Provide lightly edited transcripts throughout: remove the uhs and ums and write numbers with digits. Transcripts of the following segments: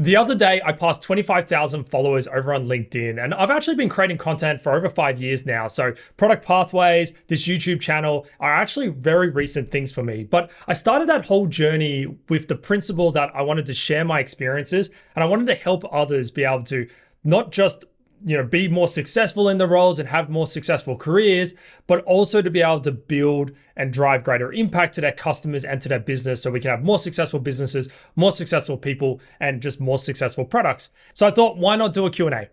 The other day, I passed 25,000 followers over on LinkedIn, and I've actually been creating content for over 5 years now. So product pathways, this YouTube channel are actually very recent things for me. But I started that whole journey with the principle that I wanted to share my experiences and I wanted to help others be able to not just be more successful in the roles and have more successful careers, but also to be able to build and drive greater impact to their customers and to their business so we can have more successful businesses, more successful people, and just more successful products. So I thought, why not do a Q&A?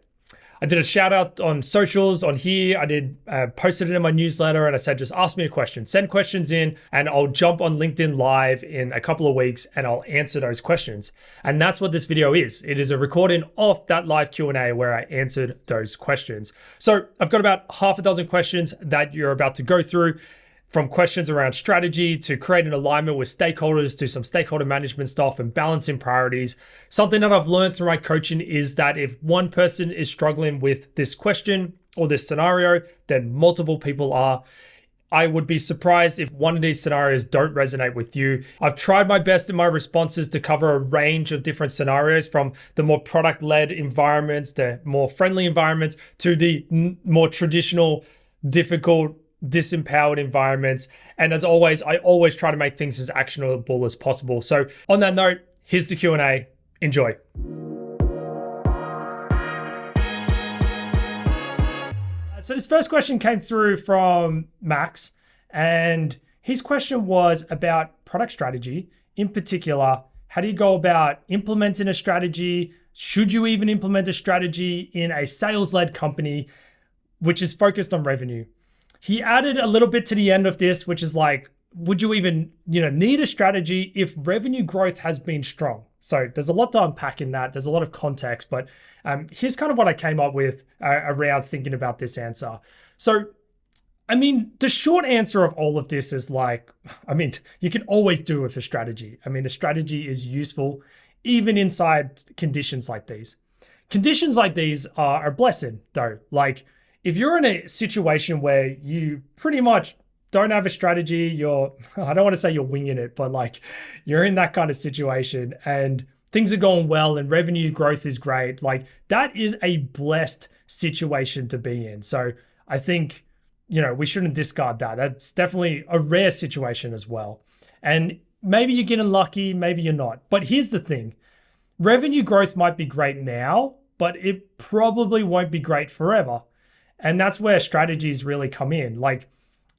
I did a shout out on socials on here. I did posted it in my newsletter and I said, just ask me a question, send questions in and I'll jump on LinkedIn live in a couple of weeks and I'll answer those questions. And that's what this video is. It is a recording of that live Q&A where I answered those questions. So I've got about half a dozen questions that you're about to go through, from questions around strategy to creating alignment with stakeholders to some stakeholder management stuff and balancing priorities. Something that I've learned through my coaching is that if one person is struggling with this question or this scenario, then multiple people are. I would be surprised if one of these scenarios don't resonate with you. I've tried my best in my responses to cover a range of different scenarios, from the more product-led environments, the more friendly environments, to the more traditional, difficult, disempowered environments. And as always, I always try to make things as actionable as possible. So on that note, here's the Q&A. Enjoy. So this first question came through from Max, and his question was about product strategy. In particular, how do you go about implementing a strategy? Should you even implement a strategy in a sales-led company which is focused on revenue? He added a little bit to the end of this, which is like, would you even need a strategy if revenue growth has been strong? So there's a lot to unpack in that. There's a lot of context, but here's kind of what I came up with around thinking about this answer. So, the short answer of all of this is you can always do with a strategy. A strategy is useful even inside conditions like these. Conditions like these are a blessing though. If you're in a situation where you pretty much don't have a strategy, I don't want to say you're winging it, but you're in that kind of situation and things are going well and revenue growth is great, that is a blessed situation to be in. So I think, we shouldn't discard that. That's definitely a rare situation as well. And maybe you're getting lucky, maybe you're not. But here's the thing. Revenue growth might be great now, but it probably won't be great forever. And that's where strategies really come in.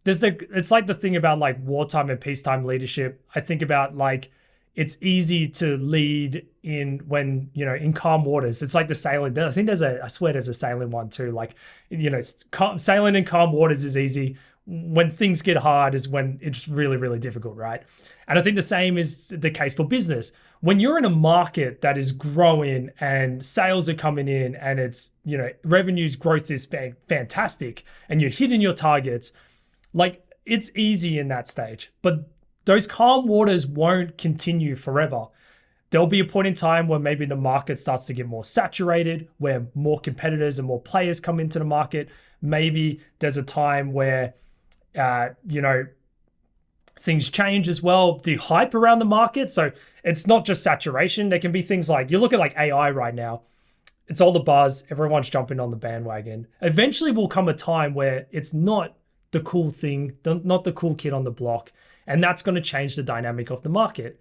It's like the thing about wartime and peacetime leadership. I think about it's easy to lead when in calm waters. It's like the sailing. I think I swear there's a sailing one too. Sailing in calm waters is easy. When things get hard is when it's really, really difficult, right? And I think the same is the case for business. When you're in a market that is growing and sales are coming in and it's, revenues growth is fantastic and you're hitting your targets, it's easy in that stage. But those calm waters won't continue forever. There'll be a point in time where maybe the market starts to get more saturated, where more competitors and more players come into the market. Maybe there's a time where things change as well, the hype around the market. So it's not just saturation. There can be things you look at AI right now. It's all the buzz. Everyone's jumping on the bandwagon. Eventually will come a time where it's not the cool thing, not the cool kid on the block. And that's going to change the dynamic of the market.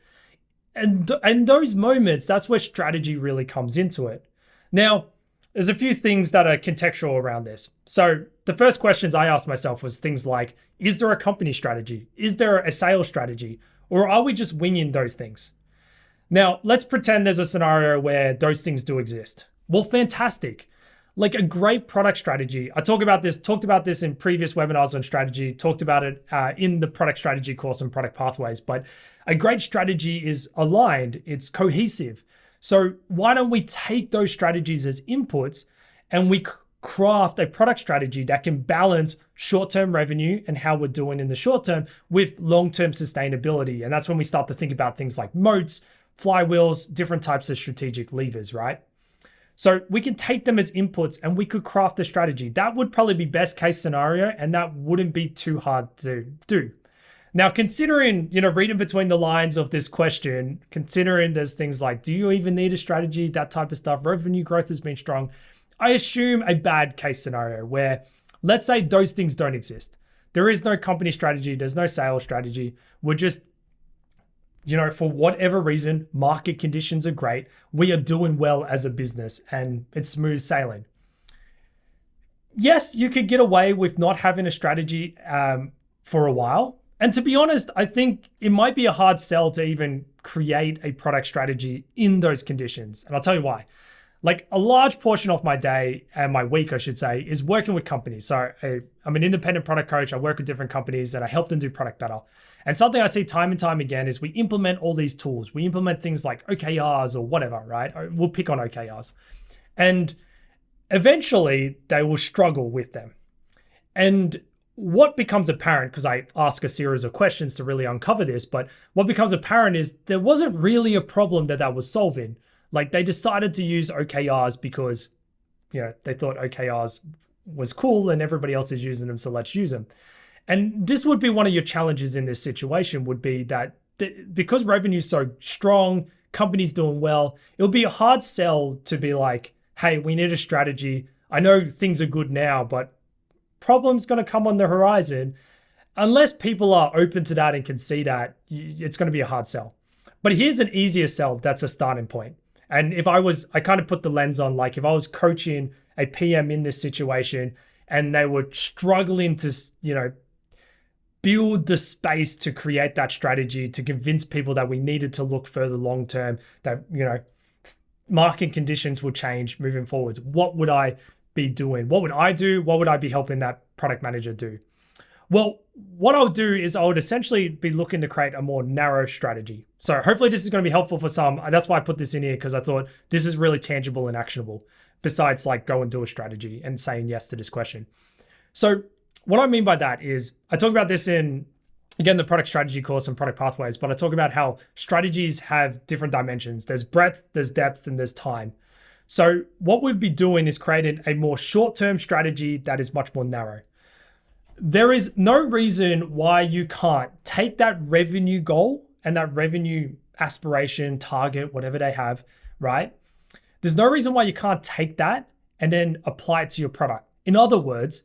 And those moments, that's where strategy really comes into it. Now, there's a few things that are contextual around this. So the first questions I asked myself was things like, is there a company strategy? Is there a sales strategy? Or are we just winging those things? Now, let's pretend there's a scenario where those things do exist. Well, fantastic. A great product strategy. I talked about this in previous webinars on strategy, talked about it in the product strategy course on product pathways, but a great strategy is aligned, it's cohesive. So why don't we take those strategies as inputs and we craft a product strategy that can balance short-term revenue and how we're doing in the short term with long-term sustainability. And that's when we start to think about things like moats, flywheels, different types of strategic levers, right? So we can take them as inputs and we could craft a strategy. That would probably be best case scenario and that wouldn't be too hard to do. Now, considering, reading between the lines of this question, considering there's things like, do you even need a strategy? That type of stuff. Revenue growth has been strong. I assume a bad case scenario where, let's say those things don't exist. There is no company strategy. There's no sales strategy. We're just, for whatever reason, market conditions are great. We are doing well as a business and it's smooth sailing. Yes, you could get away with not having a strategy for a while. And to be honest, I think it might be a hard sell to even create a product strategy in those conditions. And I'll tell you why. Like a large portion of my day and my week, I should say, is working with companies. So I'm an independent product coach. I work with different companies and I help them do product better. And something I see time and time again is we implement all these tools. We implement things like OKRs or whatever, right? We'll pick on OKRs. And eventually they will struggle with them. And what becomes apparent, because I ask a series of questions to really uncover this, but what becomes apparent is there wasn't really a problem that was solving. Like they decided to use OKRs because, they thought OKRs was cool and everybody else is using them, so let's use them. And this would be one of your challenges in this situation would be that because revenue is so strong, companies doing well, it'll be a hard sell to be like, hey, we need a strategy. I know things are good now, but problem's going to come on the horizon. Unless people are open to that and can see that, it's going to be a hard sell. But here's an easier sell that's a starting point. And I kind of put the lens on, like if I was coaching a PM in this situation and they were struggling to, build the space to create that strategy, to convince people that we needed to look further long-term, that, market conditions will change moving forwards. What would I be doing? What would I do? What would I be helping that product manager do? Well, what I'll do is I would essentially be looking to create a more narrow strategy. So hopefully this is going to be helpful for some. That's why I put this in here, because I thought this is really tangible and actionable, besides like go and do a strategy and saying yes to this question. So what I mean by that is I talk about this in, again, the product strategy course and product pathways, but I talk about how strategies have different dimensions. There's breadth, there's depth, and there's time. So what we'd be doing is creating a more short-term strategy that is much more narrow. There is no reason why you can't take that revenue goal and that revenue aspiration, target, whatever they have, right? There's no reason why you can't take that and then apply it to your product. In other words,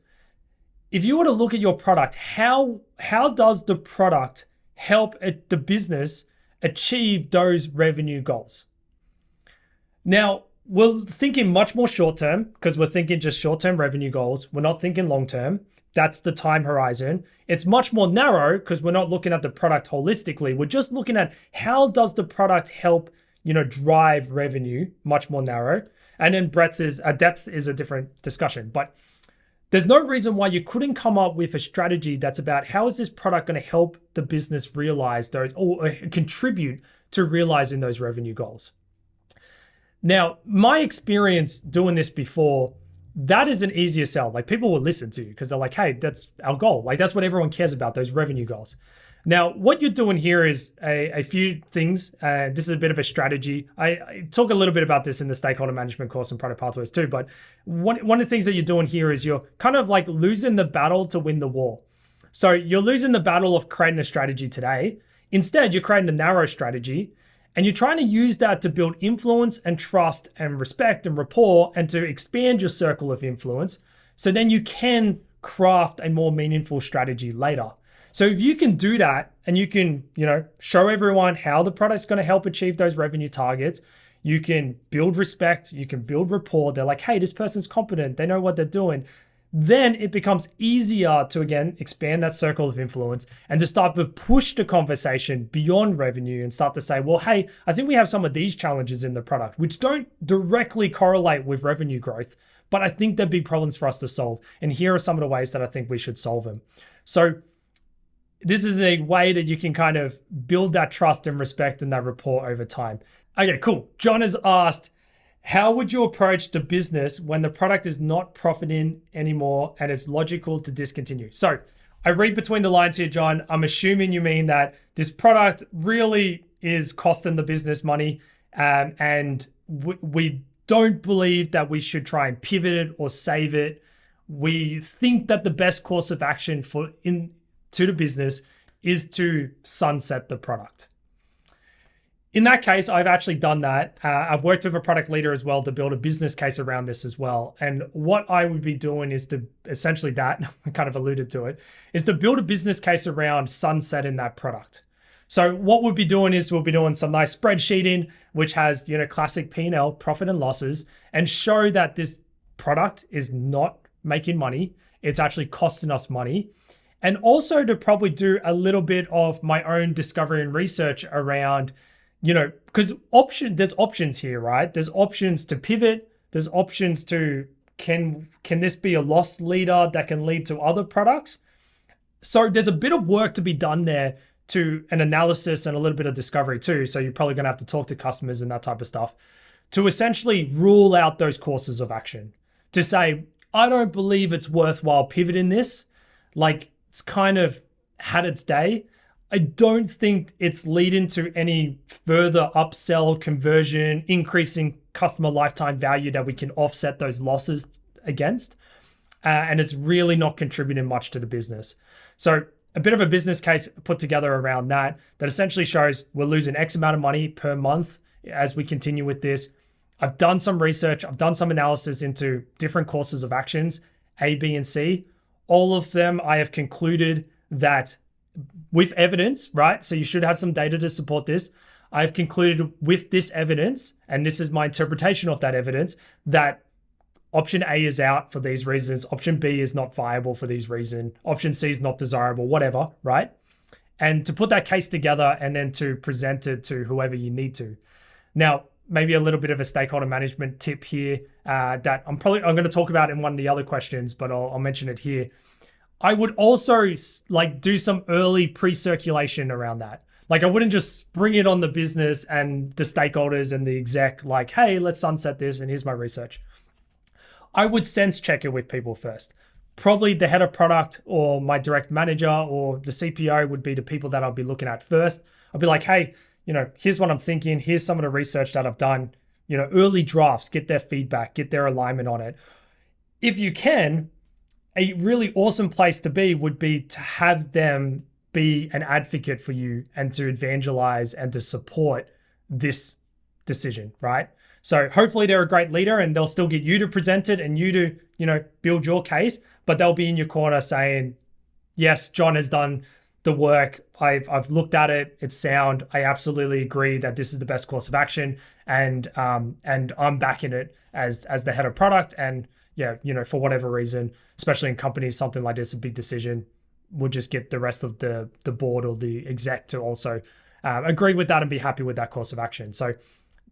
if you were to look at your product, how does the product help the business achieve those revenue goals? Now, we're thinking much more short-term because we're thinking just short-term revenue goals. We're not thinking long-term. That's the time horizon. It's much more narrow because we're not looking at the product holistically. We're just looking at how does the product help, drive revenue, much more narrow. And then depth is a different discussion. But there's no reason why you couldn't come up with a strategy that's about how is this product going to help the business realize those or contribute to realizing those revenue goals. Now, my experience doing this before, that is an easier sell. Like people will listen to you because they're like, hey, that's our goal. Like that's what everyone cares about, those revenue goals. Now, what you're doing here is a few things. This is a bit of a strategy. I talk a little bit about this in the stakeholder management course and product pathways too. But one of the things that you're doing here is you're kind of like losing the battle to win the war. So you're losing the battle of creating a strategy today. Instead, you're creating a narrow strategy and you're trying to use that to build influence and trust and respect and rapport and to expand your circle of influence. So then you can craft a more meaningful strategy later. So if you can do that and you can, show everyone how the product's going to help achieve those revenue targets, you can build respect, you can build rapport. They're like, hey, this person's competent. They know what they're doing. Then it becomes easier to, again, expand that circle of influence and to start to push the conversation beyond revenue and start to say, well, hey, I think we have some of these challenges in the product, which don't directly correlate with revenue growth, but I think they're big problems for us to solve. And here are some of the ways that I think we should solve them. So this is a way that you can kind of build that trust and respect and that rapport over time. Okay, cool. John has asked, how would you approach the business when the product is not profiting anymore and it's logical to discontinue? So I read between the lines here, John. I'm assuming you mean that this product really is costing the business money and we don't believe that we should try and pivot it or save it. We think that the best course of action to the business is to sunset the product. In that case, I've actually done that. I've worked with a product leader as well to build a business case around this as well. And what I would be doing is to essentially that, I kind of alluded to it, is to build a business case around sunsetting that product. So what we'll be doing is we'll be doing some nice spreadsheeting, which has, classic P&L, profit and losses, and show that this product is not making money. It's actually costing us money. And also to probably do a little bit of my own discovery and research around, because there's options here, right? There's options to pivot. There's options to, can this be a loss leader that can lead to other products? So there's a bit of work to be done there, to an analysis and a little bit of discovery too. So you're probably going to have to talk to customers and that type of stuff to essentially rule out those courses of action. To say, I don't believe it's worthwhile pivoting this. Like, it's kind of had its day. I don't think it's leading to any further upsell, conversion, increasing customer lifetime value that we can offset those losses against. And it's really not contributing much to the business. So a bit of a business case put together around that essentially shows we're losing X amount of money per month as we continue with this. I've done some research. I've done some analysis into different courses of actions, A, B, and C. All of them, I have concluded that with evidence, right? So you should have some data to support this. I've concluded with this evidence, and this is my interpretation of that evidence, that option A is out for these reasons. Option B is not viable for these reasons. Option C is not desirable, whatever, right? And to put that case together and then to present it to whoever you need to. Now, maybe a little bit of a stakeholder management tip here that I'm going to talk about in one of the other questions, but I'll mention it here. I would also do some early pre-circulation around that. I wouldn't just spring it on the business and the stakeholders and the exec hey, let's sunset this and here's my research. I would sense check it with people first. Probably the head of product or my direct manager or the CPO would be the people that I'll be looking at first. I'll be like, hey, here's what I'm thinking. Here's some of the research that I've done. Early drafts, get their feedback, get their alignment on it. If you can, a really awesome place to be would be to have them be an advocate for you and to evangelize and to support this decision, right? So hopefully they're a great leader and they'll still get you to present it and you to, build your case, but they'll be in your corner saying, yes, John has done the work. I've looked at it. It's sound. I absolutely agree that this is the best course of action. And I'm backing it as the head of product. And yeah, for whatever reason, especially in companies, something like this, a big decision, we'll just get the rest of the board or the exec to also agree with that and be happy with that course of action. So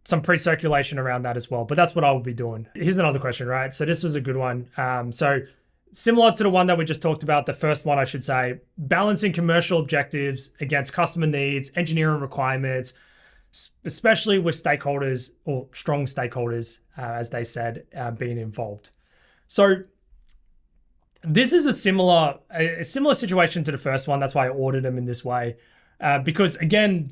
some pre-circulation around that as well, but that's what I will be doing. Here's another question, right? So this was a good one. So similar to the one that we just talked about, the first one, I should say, balancing commercial objectives against customer needs, engineering requirements, especially with stakeholders or strong stakeholders, as they said, being involved. So this is a similar situation to the first one. That's why I ordered them in this way, because again,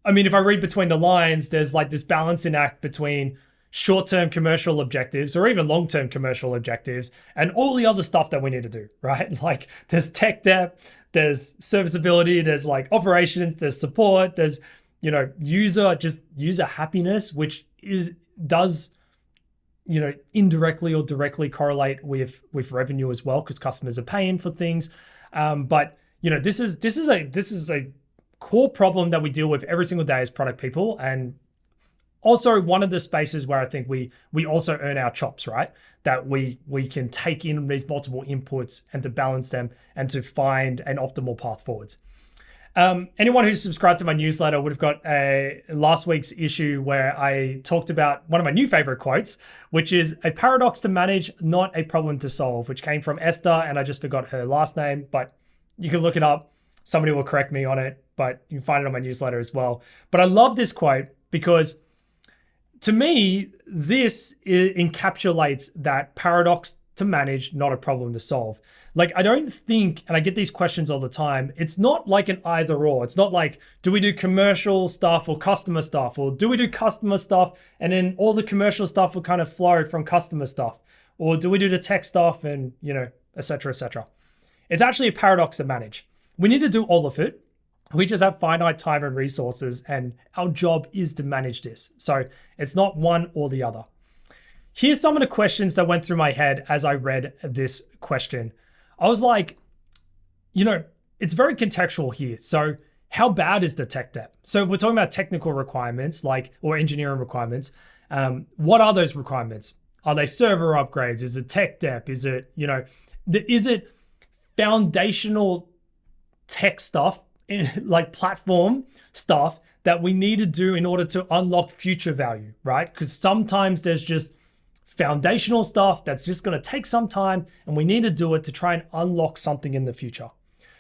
if I read between the lines, there's this balancing act between short-term commercial objectives or even long-term commercial objectives and all the other stuff that we need to do, right? There's tech debt, there's serviceability, there's operations, there's support, there's, user happiness, which does indirectly or directly correlate with revenue as well, because customers are paying for things. But this is a core problem that we deal with every single day as product people, and also one of the spaces where I think we also earn our chops, right? That we can take in these multiple inputs and to balance them and to find an optimal path forwards. Anyone who's subscribed to my newsletter would have got last week's issue where I talked about one of my new favorite quotes, which is a paradox to manage, not a problem to solve, which came from Esther, and I just forgot her last name, but you can look it up. Somebody will correct me on it, but you can find it on my newsletter as well. But I love this quote because to me, this encapsulates that paradox to manage, not a problem to solve. I don't think, and I get these questions all the time, it's not like an either or. It's not like, do we do commercial stuff or customer stuff? Or do we do customer stuff and then all the commercial stuff will kind of flow from customer stuff? Or do we do the tech stuff and, et cetera, et cetera. It's actually a paradox to manage. we need to do all of it. We just have finite time and resources, and our job is to manage this. So it's not one or the other. Here's some of the questions that went through my head as I read this question. I was like, it's very contextual here. So how bad is the tech debt? So if we're talking about technical requirements, or engineering requirements, what are those requirements? Are they server upgrades? Is it tech debt? Is it foundational tech stuff, like platform stuff that we need to do in order to unlock future value, right? Because sometimes there's just foundational stuff that's just going to take some time, and we need to do it to try and unlock something in the future.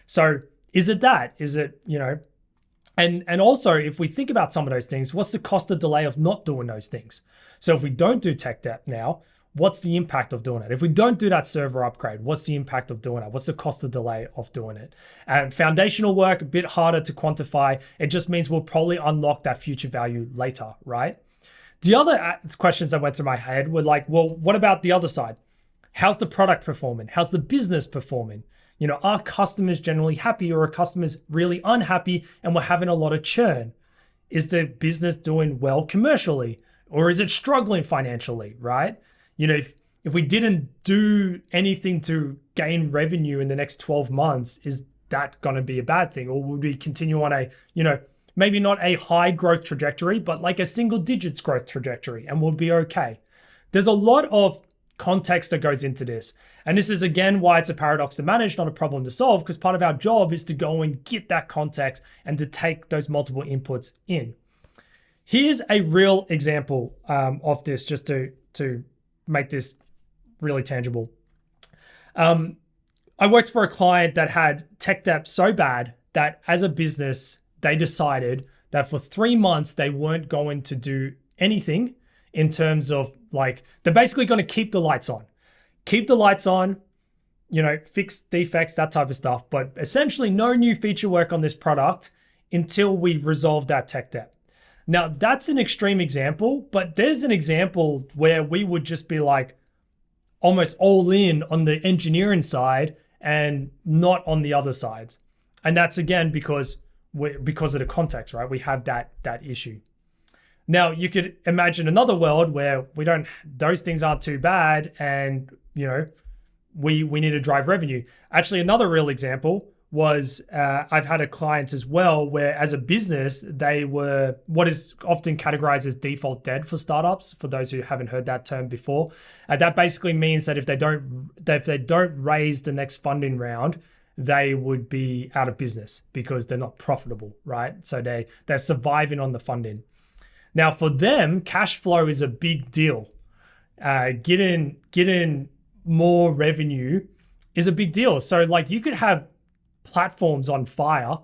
So is it that? Is it, and also if we think about some of those things, what's the cost of delay of not doing those things? So if we don't do tech debt now, what's the impact of doing it? If we don't do that server upgrade, what's the impact of doing it? What's the cost of delay of doing it? Foundational work, a bit harder to quantify. It just means we'll probably unlock that future value later, right? The other questions that went through my head were like, well, what about the other side? How's the product performing? How's the business performing? Are customers generally happy, or are customers really unhappy and we're having a lot of churn? Is the business doing well commercially, or is it struggling financially, right? If we didn't do anything to gain revenue in the next 12 months, is that going to be a bad thing? Or would we continue on a, maybe not a high growth trajectory, but like a single digits growth trajectory, and we'll be okay? There's a lot of context that goes into this. And this is, again, why it's a paradox to manage, not a problem to solve, because part of our job is to go and get that context and to take those multiple inputs in. Here's a real example of this, just to make this really tangible. I worked for a client that had tech debt so bad that as a business, they decided that for 3 months, they weren't going to do anything in terms of they're basically going to keep the lights on. Keep the lights on, fix defects, that type of stuff. But essentially no new feature work on this product until we resolve that tech debt. Now that's an extreme example, but there's an example where we would just be almost all in on the engineering side and not on the other side. And that's again, because of the context, right? We have that issue. Now you could imagine another world where those things aren't too bad, and we need to drive revenue. Actually, another real example was I've had a client as well where, as a business, they were what is often categorized as default dead for startups. For those who haven't heard that term before, that basically means that if they don't raise the next funding round, they would be out of business because they're not profitable, right? So they're surviving on the funding. Now for them, cash flow is a big deal. Getting more revenue is a big deal. So you could have platforms on fire,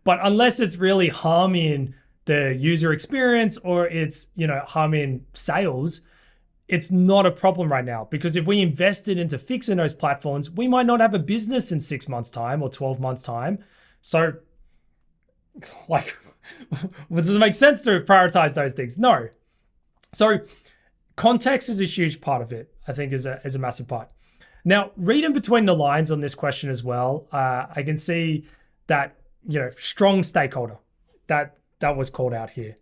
but unless it's really harming the user experience or it's, harming sales, it's not a problem right now. Because if we invested into fixing those platforms, we might not have a business in 6 months' time or 12 months' time. So does it make sense to prioritize those things? No. So context is a huge part of it, I think, is a massive part. Now, reading between the lines on this question as well, I can see that, strong stakeholder, that was called out here.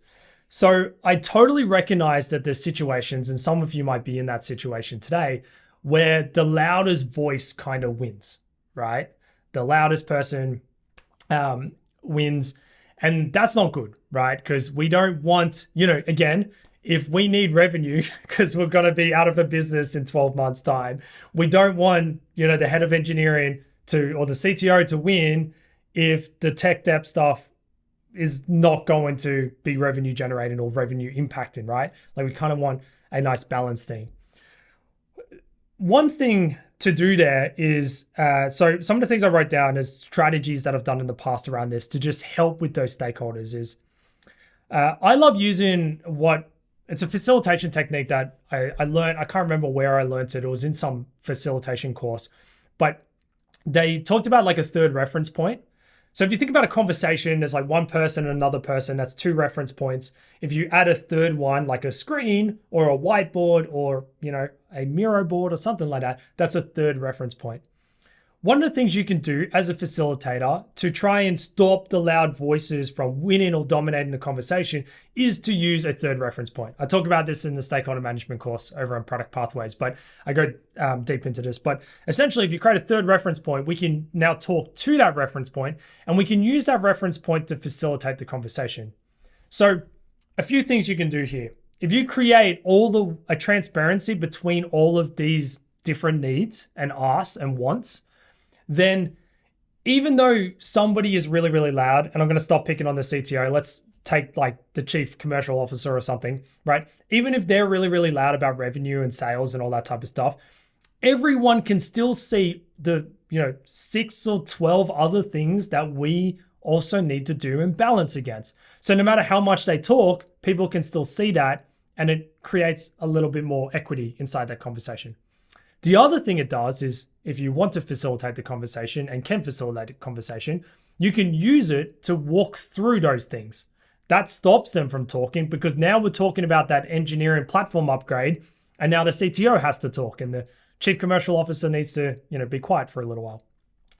So I totally recognize that there's situations, and some of you might be in that situation today, where the loudest voice kind of wins, right? The loudest person wins. And that's not good, right? Because we don't want, again, if we need revenue because we're going to be out of a business in 12 months' time, we don't want, the head of engineering or the CTO to win if the tech debt stuff is not going to be revenue generating or revenue impacting, right? We kind of want a nice balanced thing. One thing to do there is, so some of the things I wrote down as strategies that I've done in the past around this to just help with those stakeholders is, I love using it's a facilitation technique that I learned. I can't remember where I learned it. It was in some facilitation course, but they talked about a third reference point. So if you think about a conversation, there's one person and another person, that's 2 reference points. If you add a third one, like a screen or a whiteboard or, a Miro board or something like that, that's a third reference point. one of the things you can do as a facilitator to try and stop the loud voices from winning or dominating the conversation is to use a third reference point. I talk about this in the stakeholder management course over on Product Pathways, but I go deep into this. But essentially, if you create a third reference point, we can now talk to that reference point, and we can use that reference point to facilitate the conversation. So a few things you can do here. If you create a transparency between all of these different needs and asks and wants, then even though somebody is really, really loud, and I'm going to stop picking on the CTO, let's take like the chief commercial officer or something, right? Even if they're really, really loud about revenue and sales and all that type of stuff, everyone can still see the 6 or 12 other things that we also need to do and balance against. So no matter how much they talk, people can still see that, and it creates a little bit more equity inside that conversation. The other thing it does is, if you want to facilitate the conversation and can facilitate the conversation, you can use it to walk through those things. That stops them from talking, because now we're talking about that engineering platform upgrade, and now the CTO has to talk and the chief commercial officer needs to, be quiet for a little while.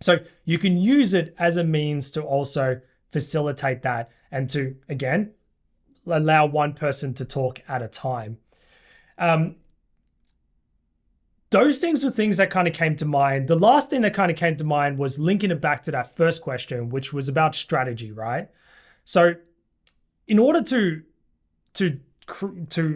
So you can use it as a means to also facilitate that and to, again, allow one person to talk at a time. Those things were things that kind of came to mind. The last thing that kind of came to mind was linking it back to that first question, which was about strategy, right? So in order to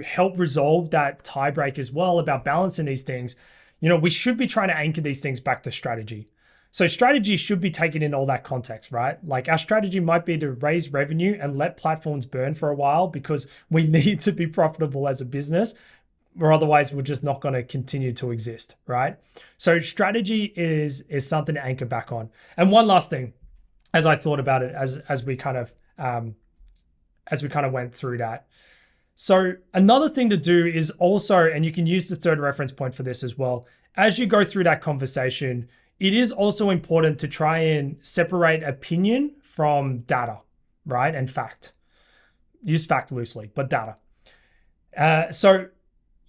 help resolve that tiebreak as well about balancing these things, we should be trying to anchor these things back to strategy. So strategy should be taken in all that context, right? Like our strategy might be to raise revenue and let platforms burn for a while because we need to be profitable as a business, or otherwise we're just not going to continue to exist, right? So strategy is something to anchor back on. And one last thing, as I thought about it, as we kind of went through that. So another thing to do is also, and you can use the third reference point for this as well, as you go through that conversation, it is also important to try and separate opinion from data, right? And fact. Use fact loosely, but data. So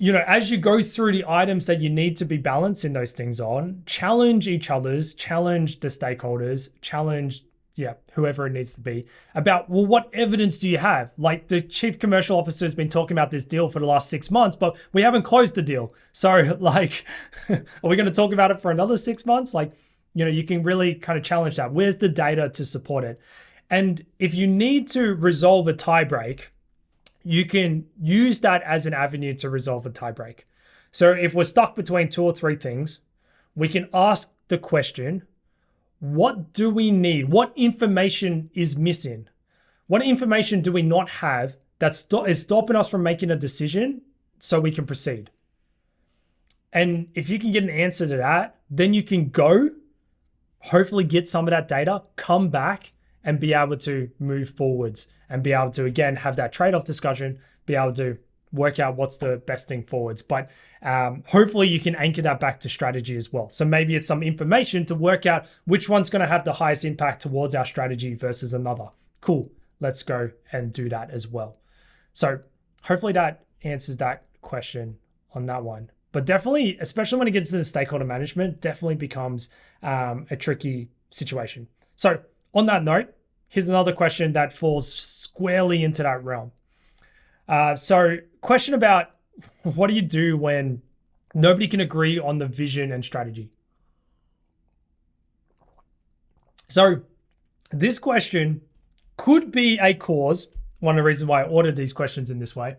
as you go through the items that you need to be balancing those things on, challenge each other's, challenge the stakeholders, challenge whoever it needs to be about, well, what evidence do you have? Like the chief commercial officer has been talking about this deal for the last 6 months, but we haven't closed the deal. So like, are we going to talk about it for another 6 months? Like, you can really kind of challenge that. Where's the data to support it? And if you need to resolve a tie break, you can use that as an avenue to resolve a tie break. So if we're stuck between 2 or 3 things, we can ask the question, what do we need? What information is missing? What information do we not have that is stopping us from making a decision so we can proceed? And if you can get an answer to that, then you can go, hopefully get some of that data, come back and be able to move forwards and be able to, again, have that trade-off discussion, be able to work out what's the best thing forwards. But hopefully you can anchor that back to strategy as well. So maybe it's some information to work out which one's going to have the highest impact towards our strategy versus another. Cool. Let's go and do that as well. So hopefully that answers that question on that one. But definitely, especially when it gets into stakeholder management, definitely becomes a tricky situation. So on that note, here's another question that falls squarely into that realm. So question about, what do you do when nobody can agree on the vision and strategy? So this question could be a cause, one of the reasons why I ordered these questions in this way.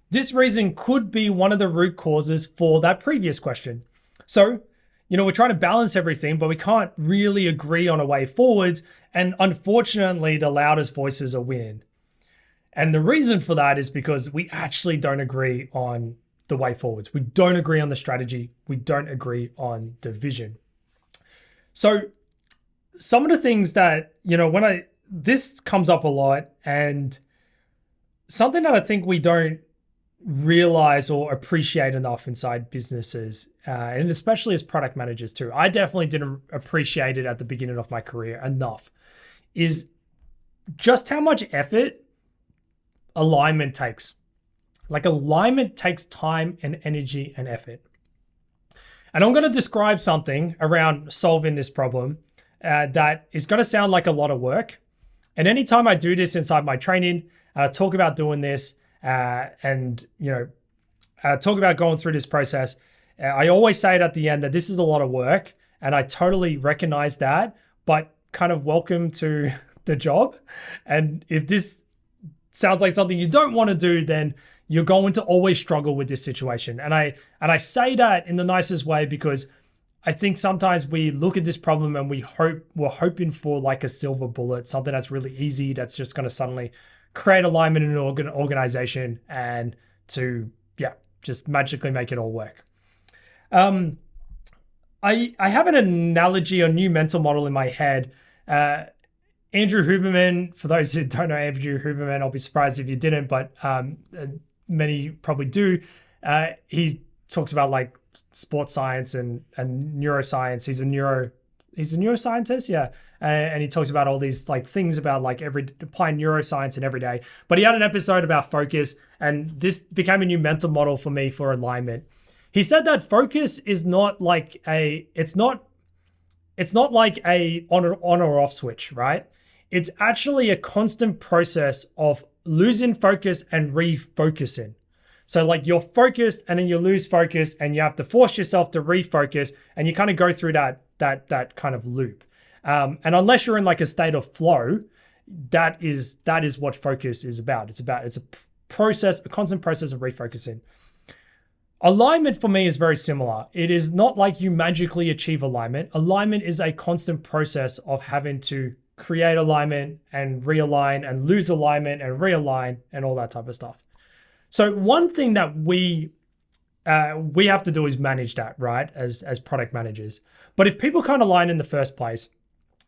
This reason could be one of the root causes for that previous question. So, we're trying to balance everything, but we can't really agree on a way forwards. And unfortunately, the loudest voices are winning. And the reason for that is because we actually don't agree on the way forwards. We don't agree on the strategy. We don't agree on the vision. So some of the things that, this comes up a lot, and something that I think we don't realize or appreciate enough inside businesses, and especially as product managers too. I definitely didn't appreciate it at the beginning of my career enough, is just how much effort alignment takes. Like alignment takes time and energy and effort. And I'm going to describe something around solving this problem that is going to sound like a lot of work. And anytime I do this inside my training, talk about doing this and, talk about going through this process, I always say it at the end that this is a lot of work, and I totally recognize that, but kind of welcome to the job. And if this sounds like something you don't want to do, then you're going to always struggle with this situation. And I say that in the nicest way because I think sometimes we look at this problem and we're hoping for like a silver bullet, something that's really easy, that's just going to suddenly create alignment in an organization and to just magically make it all work. I have an analogy, a new mental model in my head. Andrew Huberman, for those who don't know Andrew Huberman, I'll be surprised if you didn't, but many probably do. He talks about like sports science and neuroscience. He's a neuroscientist, yeah. And he talks about all these like things about like applying neuroscience in every day. But he had an episode about focus, and this became a new mental model for me for alignment. He said that focus is not like it's not like a on or off switch, right? It's actually a constant process of losing focus and refocusing. So like you're focused and then you lose focus and you have to force yourself to refocus, and you kind of go through that kind of loop. And unless you're in like a state of flow, that is what focus is about. It's a process, a constant process of refocusing. Alignment for me is very similar. It is not like you magically achieve alignment. Alignment is a constant process of having to create alignment and realign and lose alignment and realign and all that type of stuff. So one thing that we have to do is manage that, right? As product managers. But if people can't align in the first place,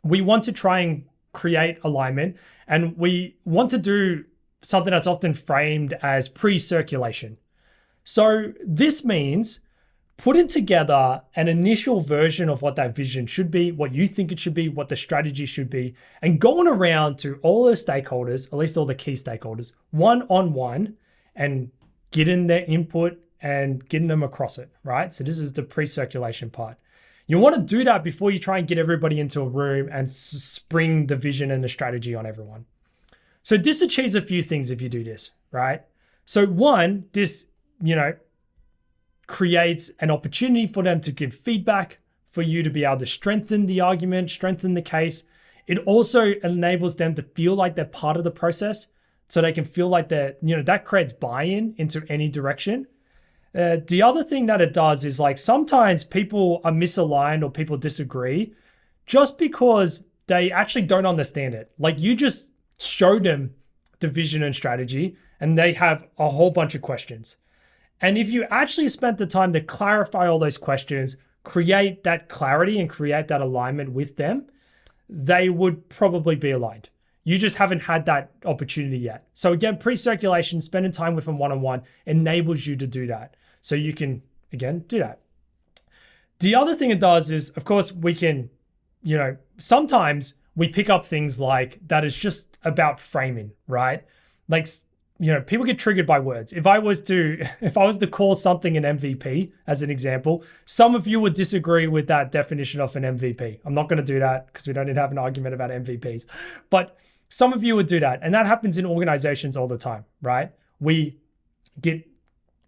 we want to try and create alignment, and we want to do something that's often framed as pre-circulation. So this means putting together an initial version of what that vision should be, what you think it should be, what the strategy should be, and going around to all the stakeholders, at least all the key stakeholders, one-on-one, and getting their input and getting them across it, right? So this is the pre-circulation part. You want to do that before you try and get everybody into a room and spring the vision and the strategy on everyone. So this achieves a few things if you do this, right? So one, this creates an opportunity for them to give feedback, for you to be able to strengthen the argument, strengthen the case. It also enables them to feel like they're part of the process, so they can feel like that creates buy-in into any direction. The other thing that it does is like sometimes people are misaligned or people disagree just because they actually don't understand it. Like you just showed them the vision and strategy and they have a whole bunch of questions. And if you actually spent the time to clarify all those questions, create that clarity and create that alignment with them, they would probably be aligned. You just haven't had that opportunity yet. So again, pre-circulation, spending time with them one-on-one enables you to do that. So you can, again, do that. The other thing it does is, of course, we can, sometimes we pick up things like that is just about framing, right? Like, people get triggered by words. If I was to call something an MVP, as an example, some of you would disagree with that definition of an MVP. I'm not going to do that because we don't need to have an argument about MVPs. But some of you would do that. And that happens in organizations all the time, right? We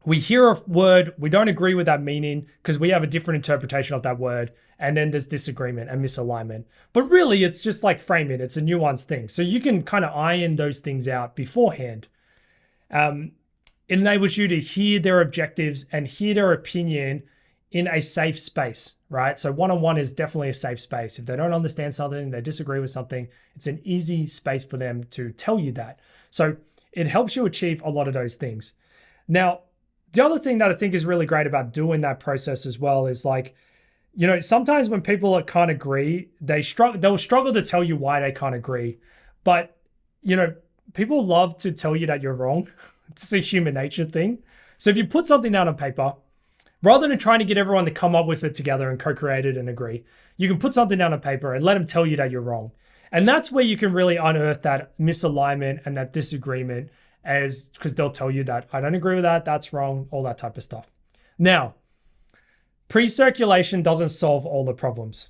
hear a word, we don't agree with that meaning because we have a different interpretation of that word. And then there's disagreement and misalignment. But really, it's just like framing. It's a nuanced thing. So you can kind of iron those things out beforehand. It enables you to hear their objectives and hear their opinion in a safe space, right? So one-on-one is definitely a safe space. If they don't understand something, they disagree with something, it's an easy space for them to tell you that. So it helps you achieve a lot of those things. Now, the other thing that I think is really great about doing that process as well is like, sometimes when people can't agree, they'll struggle to tell you why they can't agree. But, people love to tell you that you're wrong. It's a human nature thing. So if you put something down on paper, rather than trying to get everyone to come up with it together and co-create it and agree, you can put something down on paper and let them tell you that you're wrong. And that's where you can really unearth that misalignment and that disagreement, because they'll tell you that I don't agree with that, that's wrong, all that type of stuff. Now, Pre-circulation doesn't solve all the problems.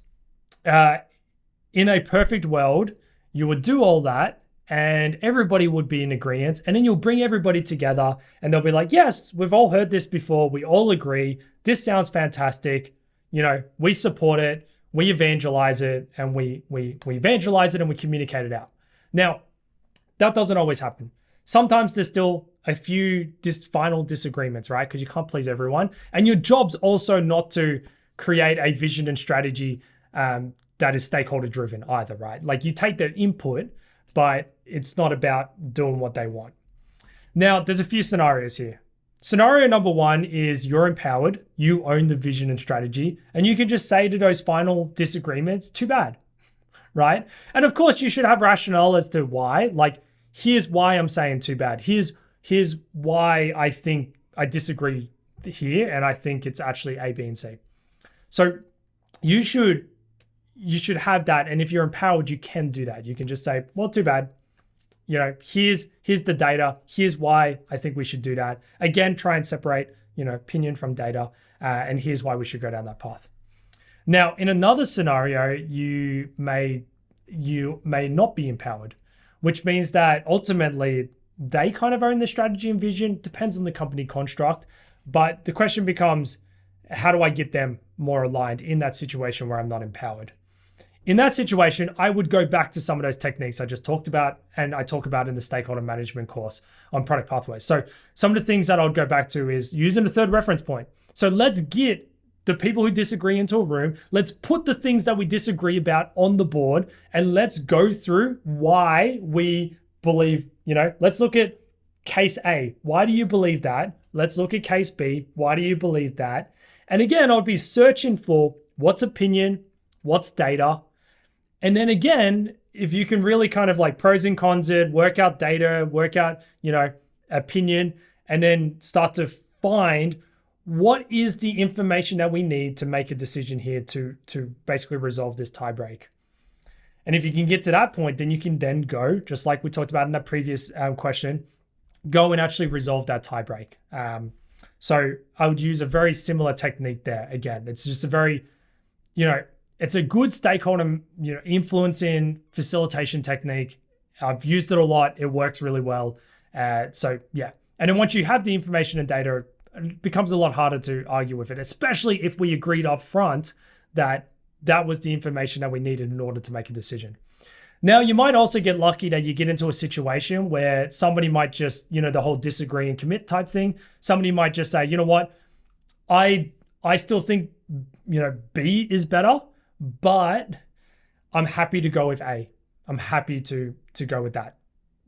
In a perfect world, you would do all that and everybody would be in agreement, and then you'll bring everybody together and they'll be like, yes, we've all heard this before. We all agree. This sounds fantastic. We support it. We evangelize it, and we evangelize it and we communicate it out. Now, that doesn't always happen. Sometimes there's still a few final disagreements, right? Because you can't please everyone. And your job's also not to create a vision and strategy that is stakeholder driven either, right? Like, you take their input, but it's not about doing what they want. Now, there's a few scenarios here. Scenario number one is you're empowered, you own the vision and strategy, and you can just say to those final disagreements, too bad, right? And of course, you should have rationale as to why. Like, here's why I'm saying too bad. Here's why I think I disagree here, and I think it's actually A, B, and C. So you should have that, and if you're empowered, you can do that. You can just say, well, too bad. Here's the data. Here's why I think we should do that. Again, try and separate, opinion from data, and here's why we should go down that path. Now, in another scenario, you may not be empowered, which means that ultimately they kind of own the strategy and vision. Depends on the company construct, but the question becomes, how do I get them more aligned in that situation where I'm not empowered? In that situation, I would go back to some of those techniques I just talked about, and I talk about in the stakeholder management course on product pathways. So some of the things that I would go back to is using the third reference point. So let's get the people who disagree into a room. Let's put the things that we disagree about on the board, and let's go through why we believe, let's look at case A. Why do you believe that? Let's look at case B. Why do you believe that? And again, I'll be searching for what's opinion, what's data. And then again, if you can really kind of like pros and cons it, work out data, work out, opinion, and then start to find what is the information that we need to make a decision here to basically resolve this tie break. And if you can get to that point, then you can then go, just like we talked about in that previous question, go and actually resolve that tie break. So I would use a very similar technique there. Again, it's just a very, it's a good stakeholder, influencing facilitation technique. I've used it a lot. It works really well. So yeah. And then once you have the information and data, it becomes a lot harder to argue with it, especially if we agreed up front that that was the information that we needed in order to make a decision. Now, you might also get lucky that you get into a situation where somebody might just, the whole disagree and commit type thing. Somebody might just say, you know what, I still think, B is better, but I'm happy to go with A. I'm happy to go with that.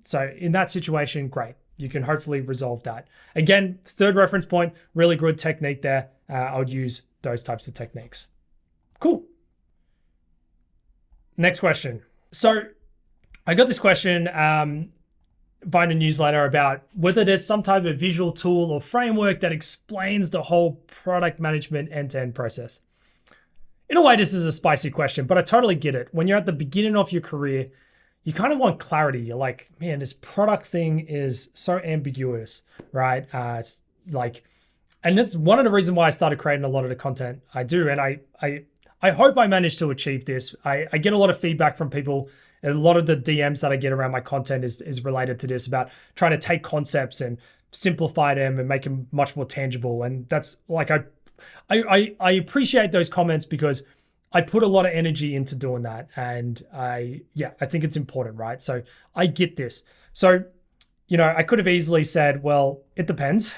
So in that situation, great. You can hopefully resolve that. Again, third reference point, really good technique there. I would use those types of techniques. Cool. Next question. So I got this question via a newsletter about whether there's some type of visual tool or framework that explains the whole product management end-to-end process. In a way, this is a spicy question, but I totally get it. When you're at the beginning of your career, you kind of want clarity. You're like, man, this product thing is so ambiguous, right? It's like, and this is one of the reasons why I started creating a lot of the content I do. And I hope I managed to achieve this. I get a lot of feedback from people. A lot of the DMs that I get around my content is related to this, about trying to take concepts and simplify them and make them much more tangible. And that's like, I appreciate those comments because I put a lot of energy into doing that. And I think it's important, right? So I get this. So, I could have easily said, well, it depends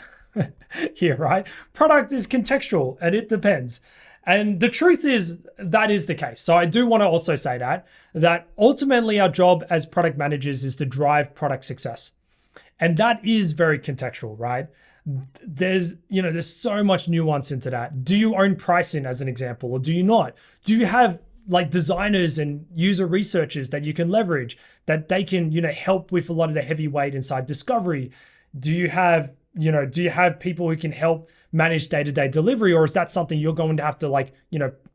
here, right? Product is contextual and it depends. And the truth is that is the case. So I do want to also say that ultimately our job as product managers is to drive product success. And that is very contextual, right? There's so much nuance into that. Do you own pricing as an example, or do you not? Do you have like designers and user researchers that you can leverage that they can, help with a lot of the heavyweight inside discovery? Do you have people who can help manage day-to-day delivery, or is that something you're going to have to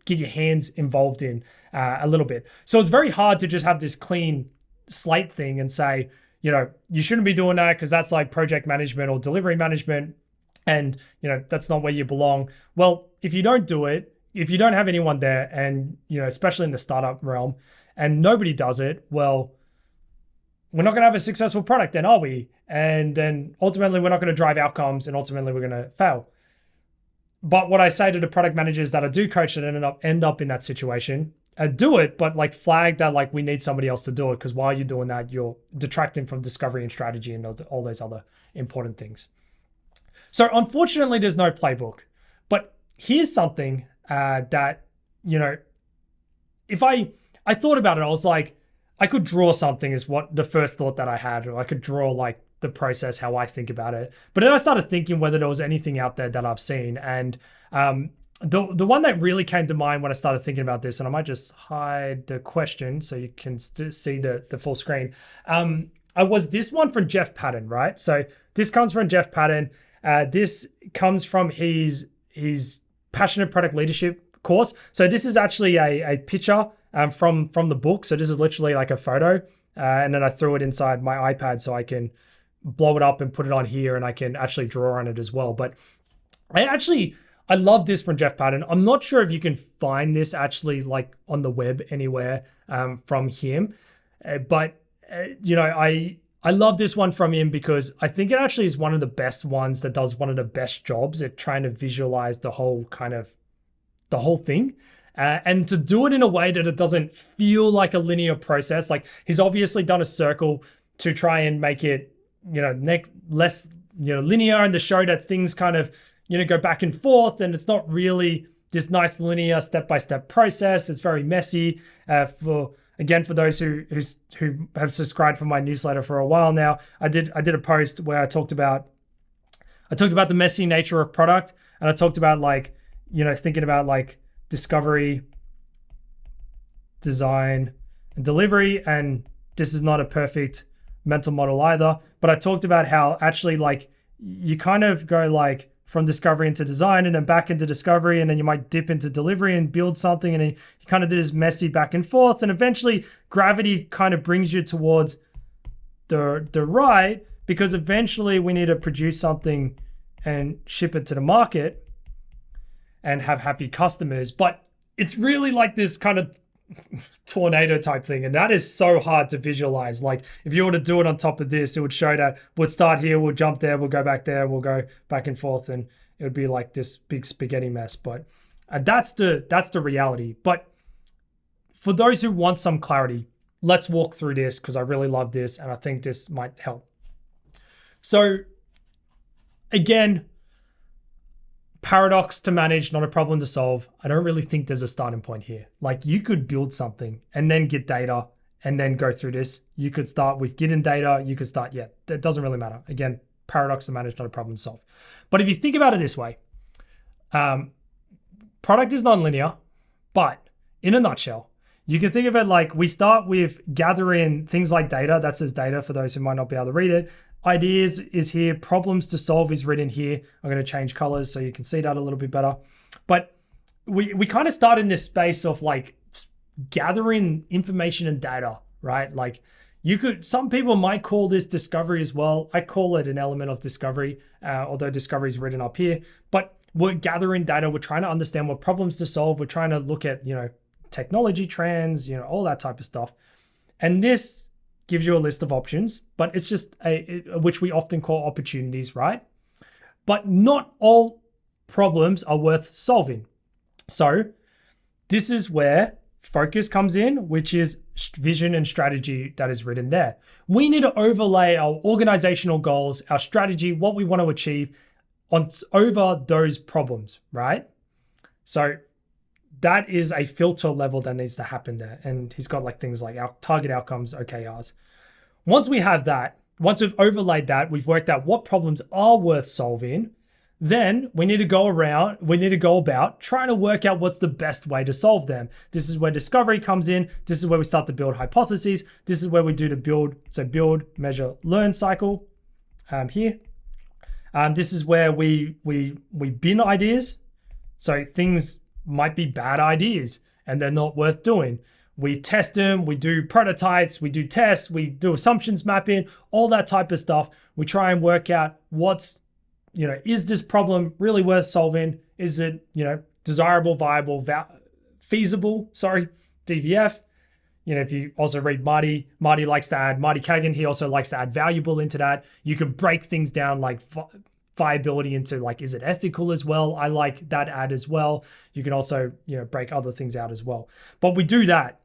get your hands involved in a little bit? So it's very hard to just have this clean slate thing and say, you shouldn't be doing that because that's like project management or delivery management. and that's not where you belong. Well, if you don't do it, if you don't have anyone there, and especially in the startup realm, and nobody does it, well, we're not going to have a successful product then, are we? And then ultimately we're not going to drive outcomes, and ultimately we're going to fail. But what I say to the product managers that I do coach that end up in that situation, do it, but like flag that like we need somebody else to do it, because while you're doing that, you're detracting from discovery and strategy and all those other important things. So unfortunately, there's no playbook. But here's something that, if I thought about it, I was like, I could draw something is what the first thought that I had, or I could draw like the process, how I think about it. But then I started thinking whether there was anything out there that I've seen. And the one that really came to mind when I started thinking about this, and I might just hide the question so you can see the full screen. I was this one from Jeff Patton, right? So this comes from Jeff Patton. This comes from his Passionate Product Leadership course. So this is actually a picture from the book. So this is literally like a photo. And then I threw it inside my iPad so I can blow it up and put it on here, and I can actually draw on it as well. But I love this from Jeff Patton. I'm not sure if you can find this actually like on the web anywhere from him. But I love this one from him because I think it actually is one of the best ones that does one of the best jobs at trying to visualize the whole thing. And to do it in a way that it doesn't feel like a linear process. Like he's obviously done a circle to try and make it, less, linear, and to show that things kind of, go back and forth, and it's not really this nice linear step-by-step process. It's very messy. For those who have subscribed for my newsletter for a while now, I did a post where I talked about the messy nature of product, and I talked about like, thinking about like discovery, design, and delivery. And this is not a perfect mental model either, but I talked about how actually like you kind of go like from discovery into design, and then back into discovery, and then you might dip into delivery and build something, and then you kind of do this messy back and forth, and eventually gravity kind of brings you towards the right, because eventually we need to produce something and ship it to the market and have happy customers. But it's really like this kind of tornado type thing, and that is so hard to visualize. Like if you were to do it on top of this, it would show that we'll start here, we'll jump there, we'll go back there, we'll go back and forth, and it would be like this big spaghetti mess. But that's the reality. But for those who want some clarity, let's walk through this, because I really love this and I think this might help. So again, paradox to manage, not a problem to solve. I don't really think there's a starting point here. Like you could build something and then get data and then go through this. You could start with getting data. You could start, that doesn't really matter. Again, paradox to manage, not a problem to solve. But if you think about it this way, product is non-linear, but in a nutshell, you can think of it like we start with gathering things like data. That says data for those who might not be able to read it. Ideas is here. Problems to solve is written here. I'm going to change colors so you can see that a little bit better. But we kind of start in this space of like gathering information and data, right? Like some people might call this discovery as well. I call it an element of discovery, although discovery is written up here. But we're gathering data. We're trying to understand what problems to solve. We're trying to look at, technology trends, all that type of stuff. And this gives you a list of options, but it's just which we often call opportunities, right? But not all problems are worth solving. So this is where focus comes in, which is vision and strategy that is written there. We need to overlay our organizational goals, our strategy, what we want to achieve over those problems, right? So that is a filter level that needs to happen there. And he's got like things like our target outcomes, OKRs. Once we have that, once we've overlaid that, we've worked out what problems are worth solving, then we need to go about trying to work out what's the best way to solve them. This is where discovery comes in. This is where we start to build hypotheses. This is where we do the build, measure, learn cycle here. This is where we bin ideas. So things might be bad ideas and they're not worth doing. We test them, we do prototypes, we do tests, we do assumptions mapping, all that type of stuff. We try and work out what's is this problem really worth solving? Is it, desirable, viable, feasible? Sorry, DVF. If you also read Marty likes to add, Marty Kagan, he also likes to add valuable into that. You can break things down like viability into like, is it ethical as well? I like that add as well. You can also, break other things out as well. But we do that.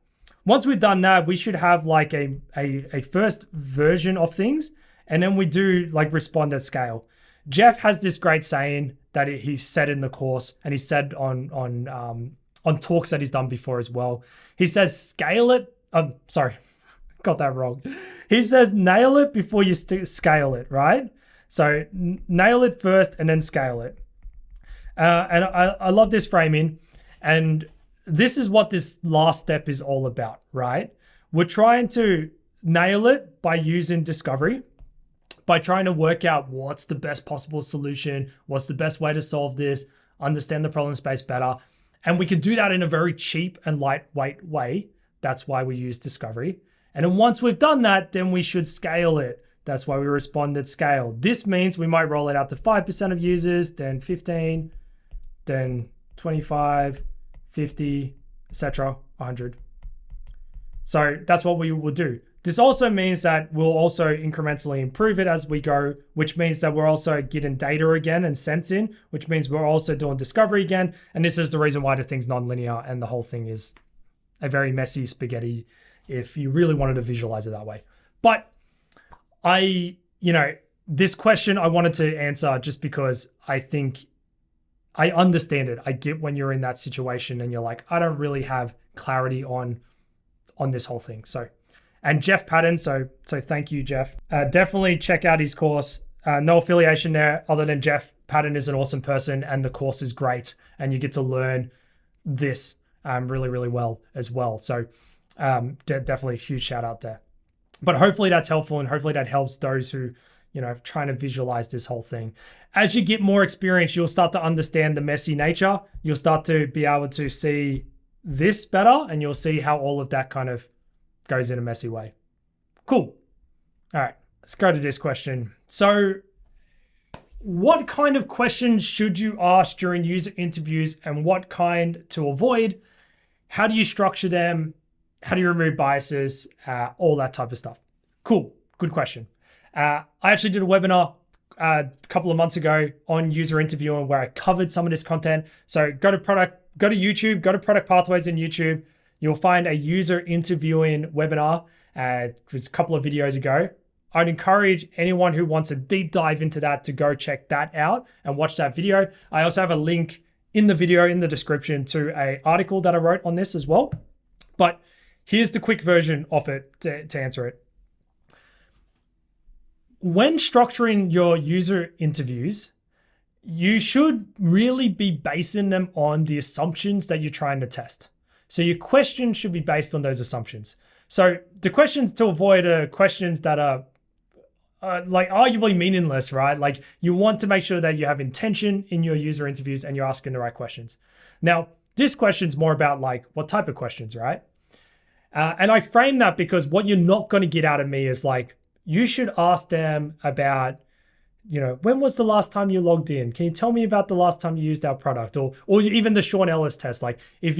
Once we've done that, we should have like a first version of things. And then we do like respond at scale. Jeff has this great saying that he said in the course, and he said on talks that he's done before as well. He says, scale it. Sorry, got that wrong. He says, nail it before you scale it, right? So nail it first and then scale it. And I love this framing. And this is what this last step is all about, right? We're trying to nail it by using discovery, by trying to work out what's the best possible solution, what's the best way to solve this, understand the problem space better. And we can do that in a very cheap and lightweight way. That's why we use discovery. And then once we've done that, then we should scale it. That's why we respond at scale. This means we might roll it out to 5% of users, then 15, then 25, 50, etc., 100. So that's what we will do. This also means that we'll also incrementally improve it as we go, which means that we're also getting data again and sensing, which means we're also doing discovery again. And this is the reason why the thing's non-linear and the whole thing is a very messy spaghetti if you really wanted to visualize it that way. But this question I wanted to answer just because I think I understand it. I get when you're in that situation and you're like, I don't really have clarity on this whole thing. And Jeff Patton, so thank you, Jeff. Definitely check out his course. No affiliation there other than Jeff Patton is an awesome person and the course is great and you get to learn this really, really well as well. So definitely a huge shout out there. But hopefully that's helpful and hopefully that helps those who, trying to visualize this whole thing. As you get more experience, you'll start to understand the messy nature. You'll start to be able to see this better and you'll see how all of that kind of goes in a messy way. Cool. All right, let's go to this question. So what kind of questions should you ask during user interviews and what kind to avoid? How do you structure them? How do you remove biases? All that type of stuff. Cool, good question. I actually did a webinar a couple of months ago on user interviewing where I covered some of this content. So go to YouTube, go to Product Pathways in YouTube. You'll find a user interviewing webinar. It was a couple of videos ago. I'd encourage anyone who wants a deep dive into that to go check that out and watch that video. I also have a link in the video in the description to an article that I wrote on this as well. But here's the quick version of it to answer it. When structuring your user interviews, you should really be basing them on the assumptions that you're trying to test. So your questions should be based on those assumptions. So the questions to avoid are questions that are like arguably meaningless, right? Like you want to make sure that you have intention in your user interviews and you're asking the right questions. Now, this question's more about like what type of questions, right? And I frame that because what you're not going to get out of me is like, you should ask them about, when was the last time you logged in? Can you tell me about the last time you used our product? Or even the Sean Ellis test. Like if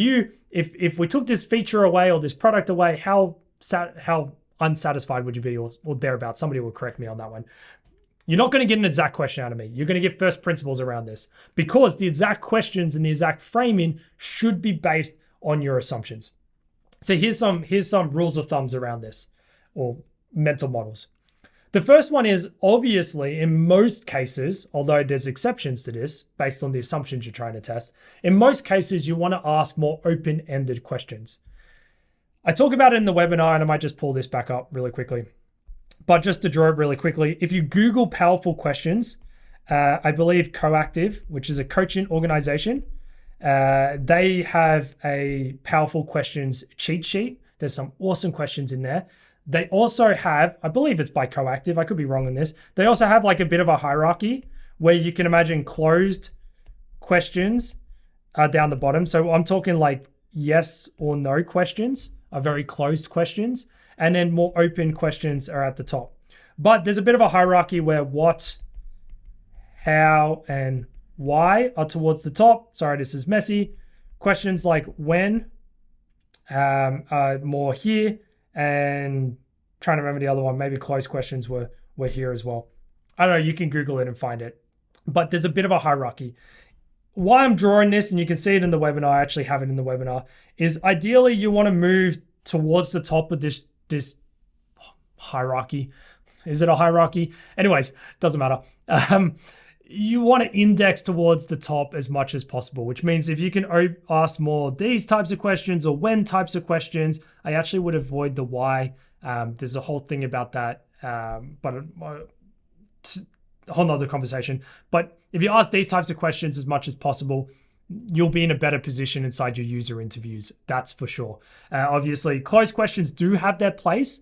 we took this feature away or this product away, how unsatisfied would you be or thereabouts? Somebody will correct me on that one. You're not going to get an exact question out of me. You're going to get first principles around this because the exact questions and the exact framing should be based on your assumptions. So here's some rules of thumbs around this or mental models. The first one is obviously in most cases, although there's exceptions to this based on the assumptions you're trying to test, in most cases you want to ask more open-ended questions. I talk about it in the webinar and I might just pull this back up really quickly. But just to draw it really quickly, if you Google powerful questions, I believe Coactive, which is a coaching organization, they have a powerful questions cheat sheet. There's some awesome questions in there. They also have, I believe it's by Coactive, I could be wrong on this. They also have like a bit of a hierarchy where you can imagine closed questions down the bottom. So I'm talking like yes or no questions are very closed questions. And then more open questions are at the top. But there's a bit of a hierarchy where how, and why are towards the top. Sorry, this is messy. Questions like when are more here, and trying to remember the other one, maybe close questions were here as well. I don't know, you can Google it and find it. But there's a bit of a hierarchy. Why I'm drawing this, and you can see it in the webinar, I actually have it in the webinar, is ideally you want to move towards the top of this hierarchy. Is it a hierarchy? Anyways, doesn't matter. You want to index towards the top as much as possible, which means if you can ask more these types of questions or when types of questions, I actually would avoid the why. There's a whole thing about that, but a whole nother conversation. But if you ask these types of questions as much as possible, you'll be in a better position inside your user interviews. That's for sure. Obviously, closed questions do have their place.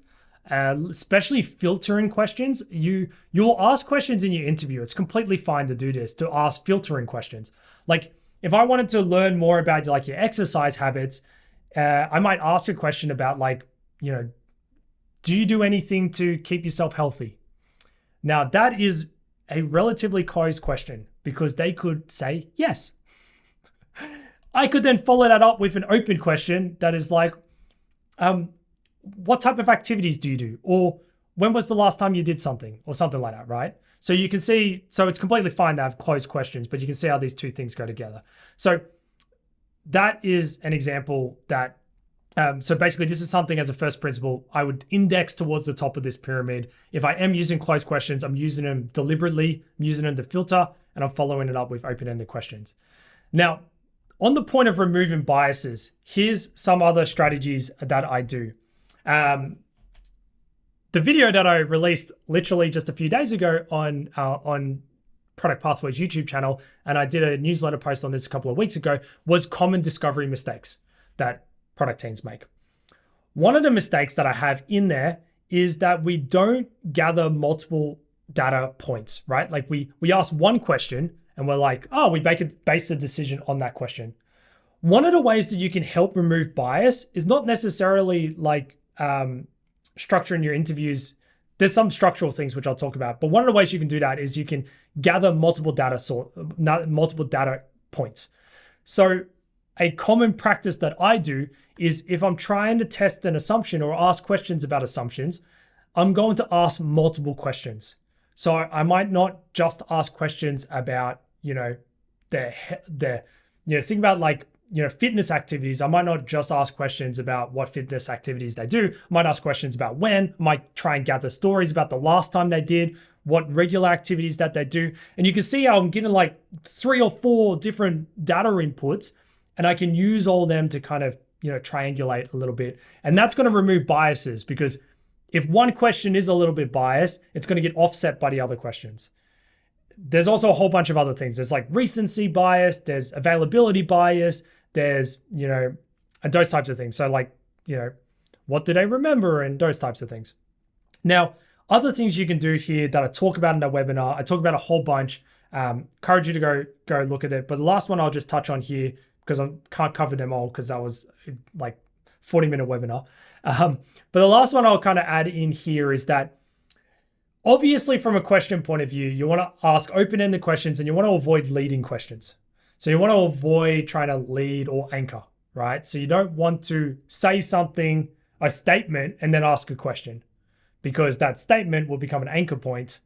Especially filtering questions. You'll ask questions in your interview. It's completely fine to do this, to ask filtering questions. Like if I wanted to learn more about like your exercise habits, I might ask a question about like, do you do anything to keep yourself healthy? Now that is a relatively closed question because they could say yes. I could then follow that up with an open question that is like, what type of activities do you do? Or when was the last time you did something? Or something like that, right? So you can see, so it's completely fine to have closed questions, but you can see how these two things go together. So that is an example that, so basically this is something as a first principle, I would index towards the top of this pyramid. If I am using closed questions, I'm using them deliberately, I'm using them to filter, and I'm following it up with open-ended questions. Now, on the point of removing biases, here's some other strategies that I do. The video that I released literally just a few days ago on Product Pathways YouTube channel, and I did a newsletter post on this a couple of weeks ago, was common discovery mistakes that product teams make. One of the mistakes that I have in there is that we don't gather multiple data points, right? Like we ask one question and we're like, oh, we base a decision on that question. One of the ways that you can help remove bias is not necessarily like structuring your interviews. There's some structural things which I'll talk about, but one of the ways you can do that is you can gather multiple data points. So a common practice that I do is if I'm trying to test an assumption or ask questions about assumptions, I'm going to ask multiple questions. So I might not just ask questions about, think about like, fitness activities. I might not just ask questions about what fitness activities they do. I might ask questions about when. I might try and gather stories about the last time they did, what regular activities that they do. And you can see how I'm getting like 3 or 4 different data inputs, and I can use all of them to kind of, triangulate a little bit. And that's going to remove biases, because if one question is a little bit biased, it's going to get offset by the other questions. There's also a whole bunch of other things. There's like recency bias, there's availability bias, there's, those types of things. So like, what do they remember and those types of things. Now, other things you can do here that I talk about in the webinar, I talk about a whole bunch. Encourage you to go look at it. But the last one I'll just touch on here because I can't cover them all because that was like 40-minute webinar. But the last one I'll kind of add in here is that obviously from a question point of view, you want to ask open-ended questions and you want to avoid leading questions. So you want to avoid trying to lead or anchor, right? So you don't want to say something, a statement, and then ask a question, because that statement will become an anchor point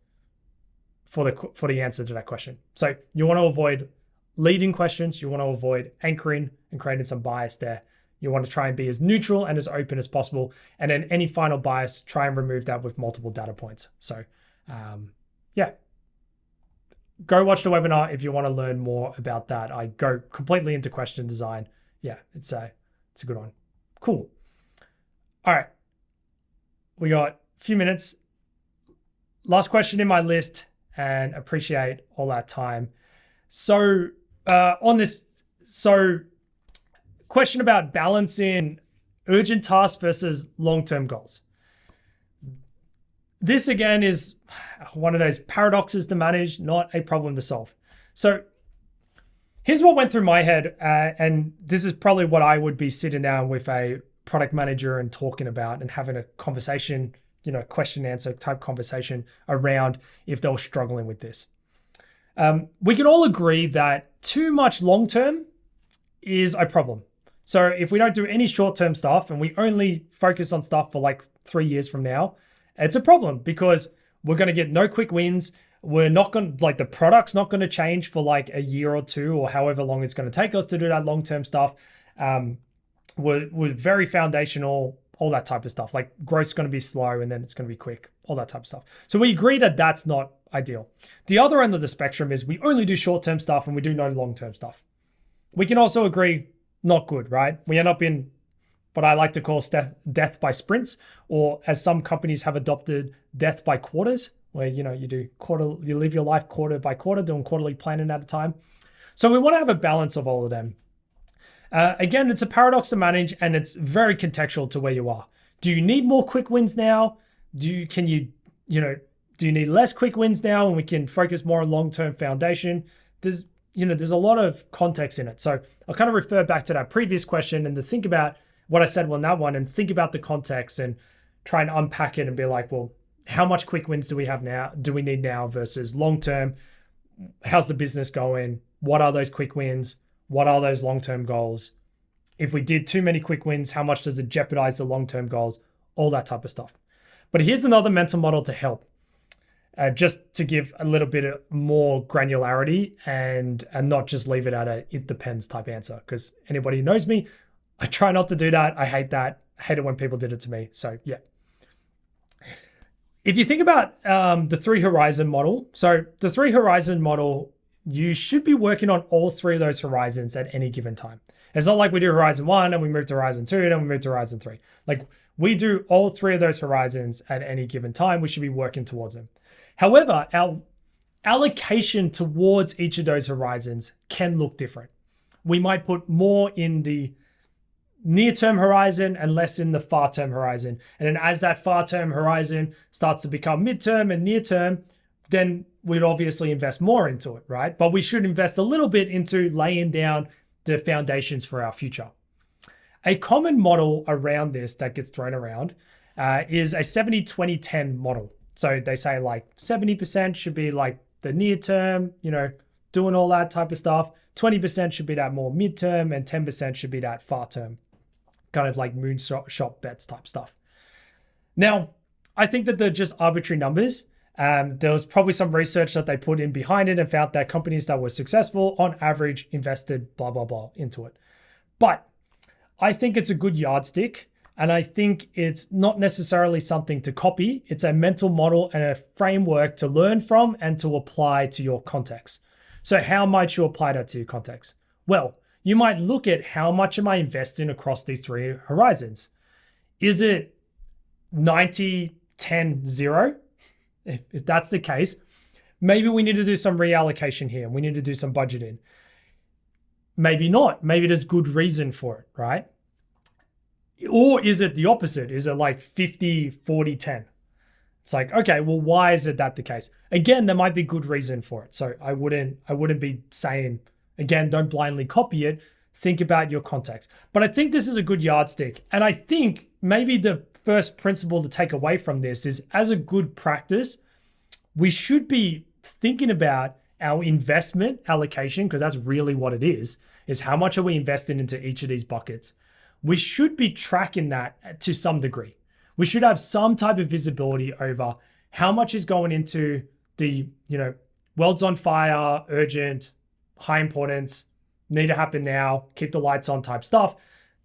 for the answer to that question. So you want to avoid leading questions. You want to avoid anchoring and creating some bias there. You want to try and be as neutral and as open as possible. And then any final bias, try and remove that with multiple data points. So yeah. Go watch the webinar if you want to learn more about that. I go completely into question design. Yeah, it's a good one. Cool. All right. We got a few minutes. Last question in my list, and appreciate all that time. So question about balancing urgent tasks versus long-term goals. This again is one of those paradoxes to manage, not a problem to solve. So here's what went through my head, and this is probably what I would be sitting down with a product manager and talking about and having a conversation, question and answer type conversation around if they were struggling with this. We can all agree that too much long-term is a problem. So if we don't do any short-term stuff and we only focus on stuff for like 3 years from now, it's a problem because we're going to get no quick wins. We're not going to, like, the product's not going to change for like a year or two or however long it's going to take us to do that long-term stuff. We're very foundational, all that type of stuff. Like growth's going to be slow and then it's going to be quick, all that type of stuff. So we agree that that's not ideal. The other end of the spectrum is we only do short-term stuff and we do no long-term stuff. We can also agree not good, right? We end up in what I like to call death by sprints, or as some companies have adopted, death by quarters, where you live your life quarter by quarter, doing quarterly planning at a time. So we want to have a balance of all of them. Again, it's a paradox to manage, and it's very contextual to where you are. Do you need more quick wins now? Do you need less quick wins now, and we can focus more on long-term foundation? There's a lot of context in it. So I'll kind of refer back to that previous question and to think about what I said on that one and think about the context and try and unpack it and be like, well, how much quick wins do we have now? Do we need now versus long-term? How's the business going? What are those quick wins? What are those long-term goals? If we did too many quick wins, how much does it jeopardize the long-term goals? All that type of stuff. But here's another mental model to help. Just to give a little bit more granularity and not just leave it at a it depends type answer. Because anybody who knows me, I try not to do that. I hate that. I hate it when people did it to me. So yeah. If you think about the 3 horizon model, so the 3 horizon model, you should be working on all 3 of those horizons at any given time. It's not like we do horizon 1 and we move to horizon 2 and then we move to horizon 3. Like we do all 3 of those horizons at any given time. We should be working towards them. However, our allocation towards each of those horizons can look different. We might put more in the near-term horizon and less in the far-term horizon. And then as that far-term horizon starts to become mid-term and near-term, then we'd obviously invest more into it, right? But we should invest a little bit into laying down the foundations for our future. A common model around this that gets thrown around is a 70-20-10 model. So they say like 70% should be like the near term, doing all that type of stuff. 20% should be that more midterm and 10% should be that far term, kind of like moonshot bets type stuff. Now, I think that they're just arbitrary numbers. There was probably some research that they put in behind it and found that companies that were successful on average invested blah, blah, blah into it. But I think it's a good yardstick. And I think it's not necessarily something to copy. It's a mental model and a framework to learn from and to apply to your context. So how might you apply that to your context? Well, you might look at how much am I investing across these 3 horizons? Is it 90, 10, 0? If that's the case, maybe we need to do some reallocation here. We need to do some budgeting. Maybe not. Maybe there's good reason for it, right? Or is it the opposite? Is it like 50, 40, 10? It's like, okay, well, why is it that the case? Again, there might be good reason for it. So I wouldn't be saying, again, don't blindly copy it. Think about your context. But I think this is a good yardstick. And I think maybe the first principle to take away from this is, as a good practice, we should be thinking about our investment allocation, because that's really what it is how much are we investing into each of these buckets? We should be tracking that to some degree. We should have some type of visibility over how much is going into the, world's on fire, urgent, high importance, need to happen now, keep the lights on type stuff,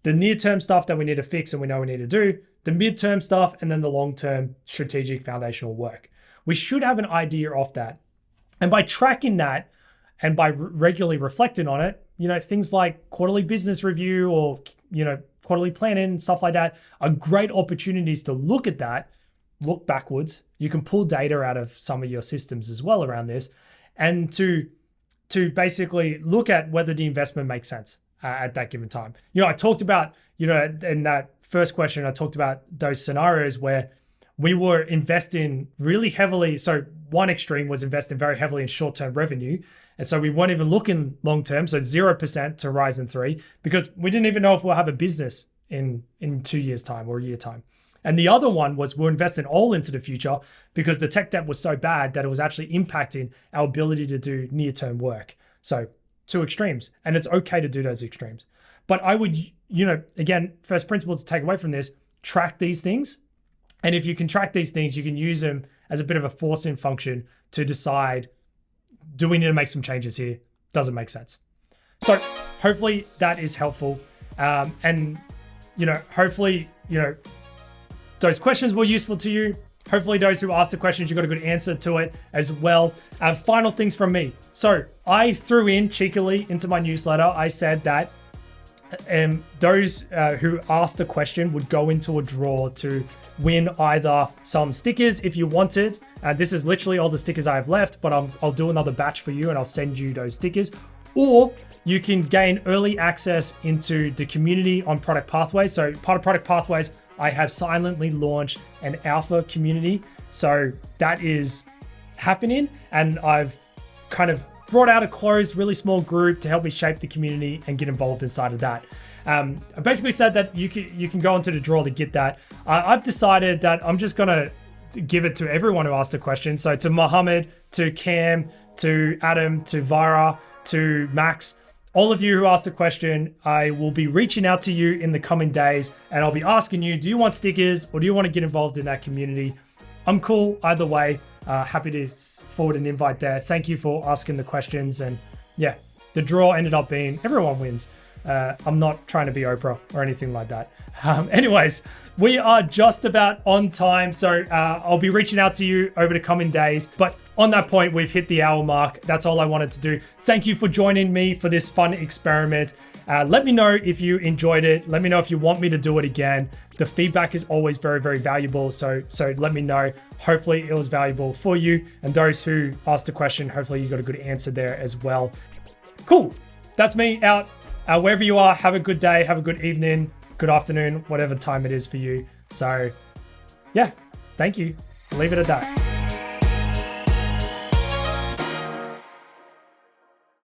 the near-term stuff that we need to fix and we know we need to do, the mid-term stuff, and then the long-term strategic foundational work. We should have an idea of that. And by tracking that and by regularly reflecting on it, things like quarterly business review or, quarterly planning, stuff like that are great opportunities to look at that, look backwards. You can pull data out of some of your systems as well around this, and to basically look at whether the investment makes sense at that given time. I talked about, in that first question, I talked about those scenarios where we were investing really heavily. So one extreme was investing very heavily in short-term revenue. And so we weren't even looking long-term, so 0% to Horizon 3, because we didn't even know if we'll have a business in 2 years' time or a year time. And the other one was we're investing all into the future because the tech debt was so bad that it was actually impacting our ability to do near-term work. So two extremes, and it's okay to do those extremes. But I would, again, first principles to take away from this, track these things. And if you can track these things, you can use them as a bit of a forcing function to decide, do we need to make some changes here? Does it make sense? So hopefully that is helpful. And, hopefully, those questions were useful to you. Hopefully those who asked the questions, you got a good answer to it as well. Final things from me. So I threw in cheekily into my newsletter, I said that those who asked the question would go into a draw to win either some stickers if you wanted. This is literally all the stickers I have left, but I'll do another batch for you and I'll send you those stickers. Or you can gain early access into the community on Product Pathways. So part of Product Pathways, I have silently launched an alpha community. So that is happening, and I've kind of brought out a closed, really small group to help me shape the community and get involved inside of that. I basically said that you can go into the draw to get that. I've decided that I'm just gonna give it to everyone who asked a question. So to Mohammed, to Cam, to Adam, to Vira, to Max, all of you who asked a question, I will be reaching out to you in the coming days, and I'll be asking you, do you want stickers or do you want to get involved in that community? I'm cool either way. Happy to forward an invite there. Thank you for asking the questions. And yeah, the draw ended up being everyone wins. I'm not trying to be Oprah or anything like that. Anyways, we are just about on time. So I'll be reaching out to you over the coming days. But on that point, we've hit the hour mark. That's all I wanted to do. Thank you for joining me for this fun experiment. Let me know if you enjoyed it. Let me know if you want me to do it again. The feedback is always very, very valuable. So let me know. Hopefully it was valuable for you. And those who asked the question, hopefully you got a good answer there as well. Cool. That's me out. Wherever you are, have a good day, have a good evening, good afternoon, whatever time it is for you. So yeah, thank you. Leave it at that.